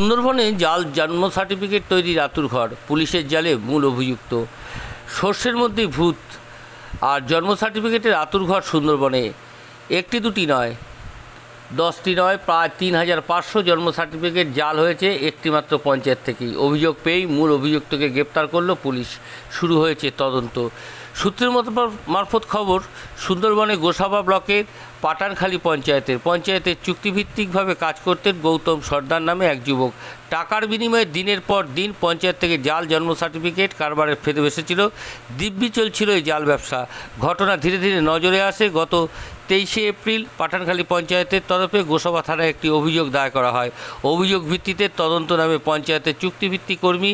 সুন্দরবনে জাল জন্ম সার্টিফিকেট তৈরির আঁতুড়ঘর, পুলিশের জালে মূল অভিযুক্ত। সর্ষের মধ্যেই ভূত আর জন্ম সার্টিফিকেটের আঁতুড়ঘর সুন্দরবনে। একটি দুটি নয়, 10টি নয়, প্রায় 3500 জন্ম সার্টিফিকেট জাল হয়েছে একটিমাত্র পঞ্চায়েত থেকেই। অভিযোগ পেয়েই মূল অভিযুক্তকে গ্রেপ্তার করল পুলিশ। শুরু হয়েছে তদন্ত। সূত্রের মারফত খবর, সুন্দরবনে গোসাবা ব্লকের পাটানখালী পঞ্চায়েতের চুক্তিভিত্তিকভাবে কাজ করতেন গৌতম সর্দার নামে এক যুবক। টাকার বিনিময়ে দিনের পর দিন পঞ্চায়েত থেকে জাল জন্ম সার্টিফিকেট কারবারের ফেদে বসেছিল। দিব্যি চলছিল এই জাল ব্যবসা। ঘটনা ধীরে ধীরে নজরে আসে। গত 23শে এপ্রিল পাঠানখালী পঞ্চায়েতের তরফে গোসাবা থানায় একটি অভিযোগ দায়ের করা হয়। অভিযোগ ভিত্তিতে তদন্ত নামে পঞ্চায়েতের চুক্তিভিত্তিক কর্মী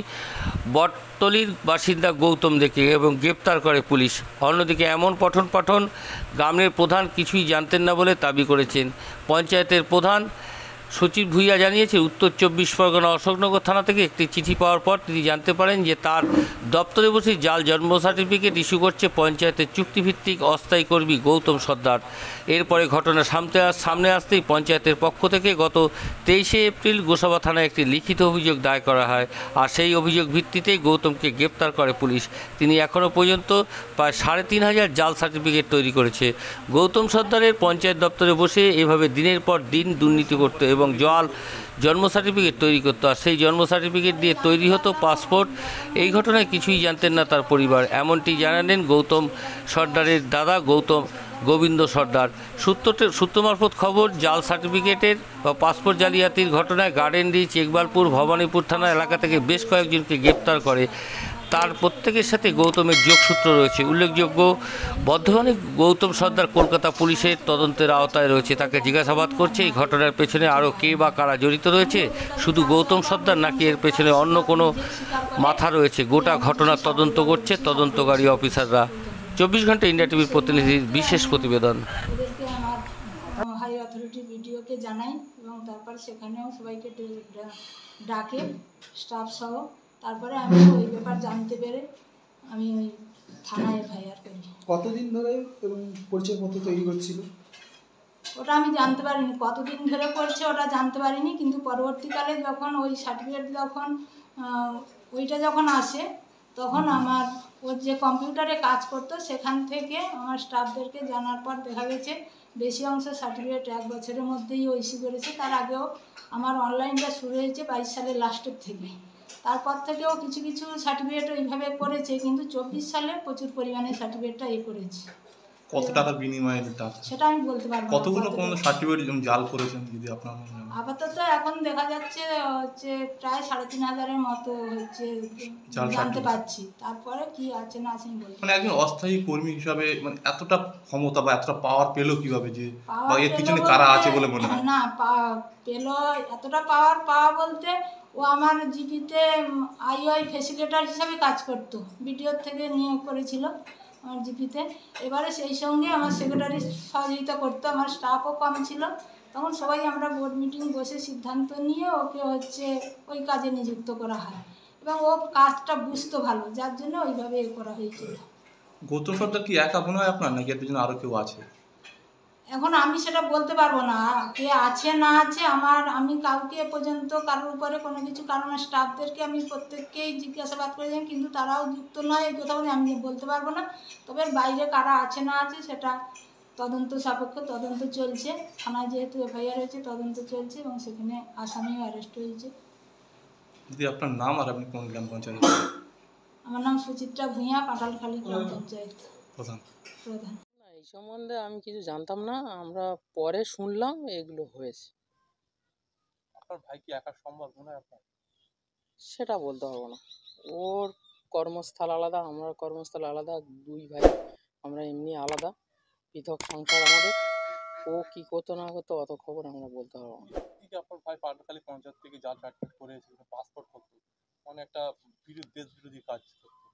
বটতলির বাসিন্দা গৌতম দেকে এবং গ্রেপ্তার করে পুলিশ। অন্যদিকে এমন পঠন গ্রামের প্রধান কিছুই জানতেন না বলে দাবি করেছেন। পঞ্চায়েতের প্রধান সচিব ভূঁইয়া জানিয়েছে, উত্তর 24 পরগনা অশোকনগর থানা থেকে একটি চিঠি পাওয়ার পর তিনি জানতে পারেন যে তার দপ্তরে বসে জাল জন্ম সার্টিফিকেট ইস্যু করছে পঞ্চায়েতের চুক্তিভিত্তিক অস্থায়ী কর্মী গৌতম সর্দার। এরপরে ঘটনা সামনে আসতেই পঞ্চায়েতের পক্ষ থেকে গত 23শে এপ্রিল গোসাবা থানায় একটি লিখিত অভিযোগ দায়ের করা হয়। আর সেই অভিযোগ ভিত্তিতেই গৌতমকে গ্রেপ্তার করে পুলিশ। তিনি এখনও পর্যন্ত প্রায় 3500 জাল সার্টিফিকেট তৈরি করেছে। গৌতম সর্দারের পঞ্চায়েত দপ্তরে বসে এভাবে দিনের পর দিন দুর্নীতি করত এবং জন্ম সার্টিফিকেট তৈরি করতো। আর সেই জন্ম সার্টিফিকেট দিয়ে তৈরি হতো পাসপোর্ট। এই ঘটনায় কিছুই জানতেন না তার পরিবার, এমনটি জানালেন গৌতম সর্দারের দাদা গোবিন্দ সর্দার। সূত্র মারফত খবর, জাল সার্টিফিকেটের বা পাসপোর্ট জালিয়াতির ঘটনায় গার্ডেন রিচ, ইকবালপুর, ভবানীপুর থানা এলাকা থেকে বেশ কয়েকজনকে গ্রেপ্তার করে। তার প্রত্যেকের সাথে গৌতমের যোগসূত্র রয়েছে। উল্লেখযোগ্য, বর্ধমানে গৌতম সর্দার কলকাতা পুলিশের তদন্তের আওতায় রয়েছে। তাকে জিজ্ঞাসাবাদ করছে এই ঘটনার পেছনে আরও কে বা কারা জড়িত রয়েছে। শুধু গৌতম সর্দার নাকি এর পেছনে অন্য কোনো মাথা রয়েছে, গোটা ঘটনার তদন্ত করছে তদন্তকারী অফিসাররা। 24 ঘন্টা ইন্ডিয়া টিভির প্রতিনিধির বিশেষ প্রতিবেদন। হাই অথরিটি ভিডিওকে জানাই এবং তারপর সেখানেও সবাইকে ডাকে, স্টাফ সহ। তারপরে আমি ওই ব্যাপার জানতে পেরে আমি ওই থানায় এফআইআর করি। কতদিন ধরে পরিচয়পত্র তৈরি করছিল ওটা আমি জানতে পারিনি, কতদিন ধরে করছে ওটা জানতে পারিনি। কিন্তু পরবর্তীকালে যখন ওই সার্টিফিকেট ওইটা যখন আসে, তখন আমার ওর যে কম্পিউটারে কাজ করতো সেখান থেকে আমার স্টাফদেরকে জানার পর দেখা গেছে বেশি অংশ সার্টিফিকেট 1 বছরের মধ্যেই ও ইস্যু করেছে। তার আগেও আমার অনলাইনটা শুরু হয়েছে 22 সালের লাস্টের থেকে। তারপর থেকেও কিছু কিছু সার্টিফিকেট ওইভাবে করেছে, কিন্তু 24 সালে প্রচুর পরিমাণে সার্টিফিকেটটা করেছে। কত টাকা বিনিময়ে সেটা আমি বলতে পারবো না। কতগুলো কোন সার্টিফিকেট জাল করেছেন যদি আপনার আপাতত এখন দেখা যাচ্ছে হচ্ছে প্রায় 3500-এর মতো হচ্ছে জানতে পারছি। তারপরে কি আছে না আছে বলতে মানে একজন অস্থায়ী কর্মী হিসাবে মানে এতটা ক্ষমতা বা এতটা পাওয়ার পেলো কিভাবে, যে বা এর পিছনে কারা আছে বলে মনে হয়? না, পেলো এতটা পাওয়া বলতে ও আমার জিপিতে আইওআই ফ্যাসিলিটেটর হিসাবে কাজ করতো, বিডিওর থেকে নিয়োগ করেছিল আমার জিপিতে। এবারে সেই সঙ্গে আমার সেক্রেটারি সহযোগিতা করতো, আমার স্টাফও কম ছিল। তখন সবাই আমরা বোর্ড মিটিং বসে সিদ্ধান্ত নিয়ে ওকে হচ্ছে ওই কাজে নিযুক্ত করা হয় এবং ও কাজটা বুঝতো ভালো, যার জন্য ওইভাবে করা হয়েছিল। গৌতম সর্দার কি একা মনে হয় আপনার, নাকি এর পিছনে আরও কেউ আছে? এখন আমি সেটা বলতে পারবো না কে আছে না আছে। আমি কাউকে পর্যন্ত কারোর উপরে কোনো কিছু কারণে স্টাফদেরকে আমি প্রত্যেককেই জিজ্ঞাসাবাদ করেছি, কিন্তু তারাও যুক্ত নয় এই কথা বলে আমি বলতে পারবো না। তবে বাইরে কারা আছে না আছে সেটা তদন্ত সাপেক্ষ, তদন্ত চলছে। থানায় যেহেতু এফআইআর হয়েছে, তদন্ত চলছে এবং সেখানে আসামিও অ্যারেস্ট হয়েছে। যদি আপনার নাম আর আপনি কোন গ্রাম পঞ্চায়েত? আমার নাম সুচিত্রা ভূঁইয়া, পাটালখালী গ্রাম পঞ্চায়েত প্রধান। এই সম্বন্ধে আমি কিছু জানতাম না, আমরা পরে শুনলাম এগুলো হয়েছে। আপনার ভাই কি একা সম্ভব মনে হয় আপনার? সেটা বলতে পারবো না। ওর কর্মস্থল আলাদা, আমার কর্মস্থল আলাদা, 2 ভাই আমরা এমনি আলাদা, পৃথক সংসার আমাদের। ও কি করতো না করতো অত খবর আমরা বলতে পারবো না। আপনার ভাই পাটালখালী পঞ্চায়েত থেকে জাল সার্টিফিকেট করেছে, পাসপোর্ট করতো, মানে একটা দেশ বিরোধী কাজ করতো,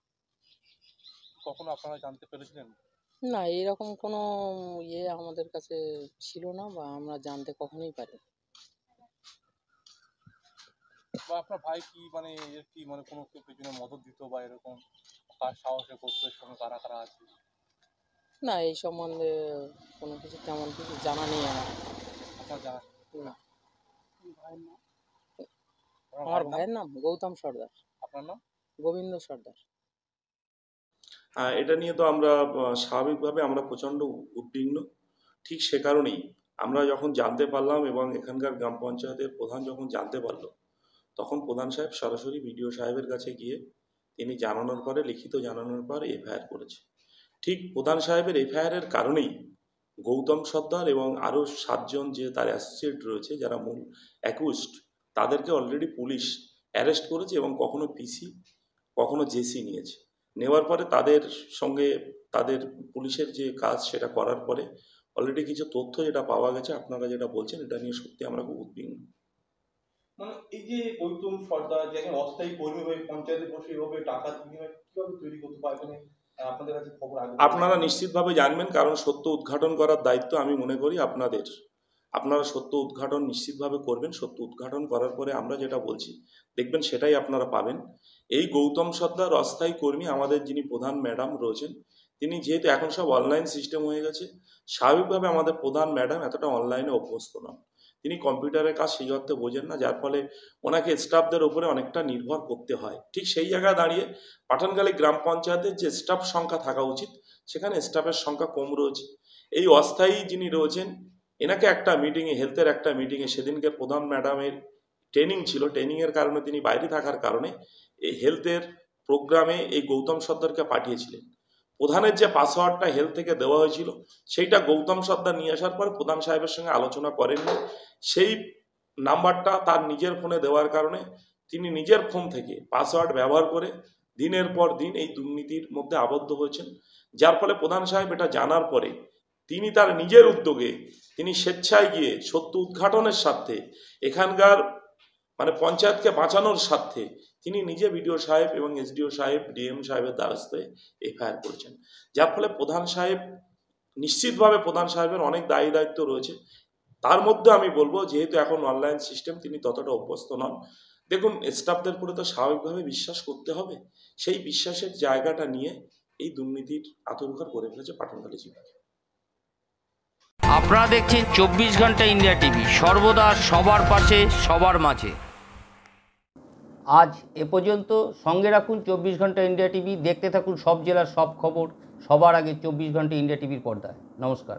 কখনো আপনারা জানতে পেরেছিলেন? না, এরকম কোনো আমাদের কাছে ছিল না বা আমরা জানতে কখনোই পারি। বা আপনার ভাই কি মানে এর কি মানে কোনো কেউ পেছনে মদত দিত বা এরকম কাজ সাহসে করতো, এর সঙ্গে কারা কারা আছে? না, এই সম্বন্ধে কোনো কিছু তেমন কিছু জানা নেই আমার। আপনার জানা না। আমার ভাইয়ের নাম গৌতম সর্দার, আপনার নাম? গোবিন্দ সর্দার। এটা নিয়ে তো আমরা স্বাভাবিকভাবে আমরা প্রচণ্ড উদ্বিগ্ন। ঠিক সে কারণেই আমরা যখন জানতে পারলাম এবং এখানকার গ্রাম পঞ্চায়েতের প্রধান যখন জানতে পারলো, তখন প্রধান সাহেব সরাসরি বিডিও সাহেবের কাছে গিয়ে তিনি জানানোর পরে, লিখিত জানানোর পর এফআইআর করেছে। ঠিক প্রধান সাহেবের এফআইআরের কারণেই গৌতম সর্দার এবং আরও 7 জন যে তার অ্যাসোসিয়েট রয়েছে যারা মূল অ্যাকিউজড, তাদেরকে অলরেডি পুলিশ অ্যারেস্ট করেছে এবং কখনো পিসি কখনো জেসি নিয়েছে। নেওয়ার পরে তাদের সঙ্গে তাদের পুলিশের যে কাজ সেটা করার পরে অলরেডি কিছু তথ্য যেটা পাওয়া গেছে, আপনারা যেটা বলছেন এটা নিয়ে সত্যি আমরা খুব উদ্বিগ্ন। মানে এই যে গৌতম সর্দার যে একজন অস্থায়ী কর্মী হয়ে পঞ্চায়েতে বসে এভাবে টাকা বিনিময় কিভাবে তৈরি করতে পারে, মানে আপনাদের কাছে খবর আগে আপনারা নিশ্চিতভাবে জানবেন, কারণ সত্য উদ্ঘাটন করার দায়িত্ব আমি মনে করি আপনাদের। আপনারা সত্য উদ্ঘাটন নিশ্চিতভাবে করবেন। সত্য উদ্ঘাটন করার পরে আমরা যেটা বলছি দেখবেন সেটাই আপনারা পাবেন। এই গৌতম সর্দার অস্থায়ী কর্মী, আমাদের যিনি প্রধান ম্যাডাম রয়েছেন, তিনি যেহেতু এখন সব অনলাইন সিস্টেম হয়ে গেছে, স্বাভাবিকভাবে আমাদের প্রধান ম্যাডাম এতটা অনলাইনে অভ্যস্ত নন। তিনি কম্পিউটারের কাজ সেই অর্থে বোঝেন না, যার ফলে ওনাকে স্টাফদের উপরে অনেকটা নির্ভর করতে হয়। ঠিক সেই জায়গায় দাঁড়িয়ে পাঠানখালী গ্রাম পঞ্চায়েতের যে স্টাফ সংখ্যা থাকা উচিত, সেখানে স্টাফের সংখ্যা কম রয়েছে। এই অস্থায়ী যিনি রয়েছেন, এনাকে একটা মিটিংয়ে, হেলথের একটা মিটিংয়ে, সেদিনকে প্রধান ম্যাডামের ট্রেনিং ছিল, ট্রেনিংয়ের কারণে তিনি বাইরে থাকার কারণে এই হেলথের প্রোগ্রামে এই গৌতম সর্দারকে পাঠিয়েছিলেন। প্রধানের যে পাসওয়ার্ডটা হেলথ থেকে দেওয়া হয়েছিল, সেইটা গৌতম সর্দার নিয়ে আসার পর প্রধান সাহেবের সঙ্গে আলোচনা করেননি। সেই নাম্বারটা তার নিজের ফোনে দেওয়ার কারণে তিনি নিজের ফোন থেকে পাসওয়ার্ড ব্যবহার করে দিনের পর দিন এই দুর্নীতির মধ্যে আবদ্ধ হয়েছেন। যার ফলে প্রধান সাহেব এটা জানার পরে তিনি তার নিজের উদ্যোগে তিনি স্বেচ্ছায় গিয়ে সত্য উদ্ঘাটনের স্বার্থে, এখানকার মানে পঞ্চায়েতকে বাঁচানোর স্বার্থে তিনি নিজে বিডিও সাহেব এবং এসডিও সাহেব, ডিএম সাহেবের দ্বারস্থে এফআইআর করেছেন। যার ফলে প্রধান সাহেব নিশ্চিতভাবে, প্রধান সাহেবের অনেক দায়ী দায়িত্ব রয়েছে। তার মধ্যে আমি বলবো, যেহেতু এখন অনলাইন সিস্টেম, তিনি ততটা অভ্যস্ত নন। দেখুন, স্টাফদের উপরে তো স্বাভাবিকভাবে বিশ্বাস করতে হবে। সেই বিশ্বাসের জায়গাটা নিয়ে এই দুর্নীতির আতঙ্ক করে ফেলেছে পাঠানখালী জেলা। আপনারা দেখছেন 24 ঘন্টা ইন্ডিয়া টিভি, সর্বদা সবার পাশে, সবার মাঝে। আজ এ পর্যন্ত। সঙ্গে রাখুন 24 ঘন্টা ইন্ডিয়া টিভি। দেখতে থাকুন সব জেলার সব খবর সবার আগে 24 ঘন্টা ইন্ডিয়া টিভির পর্দায়। নমস্কার।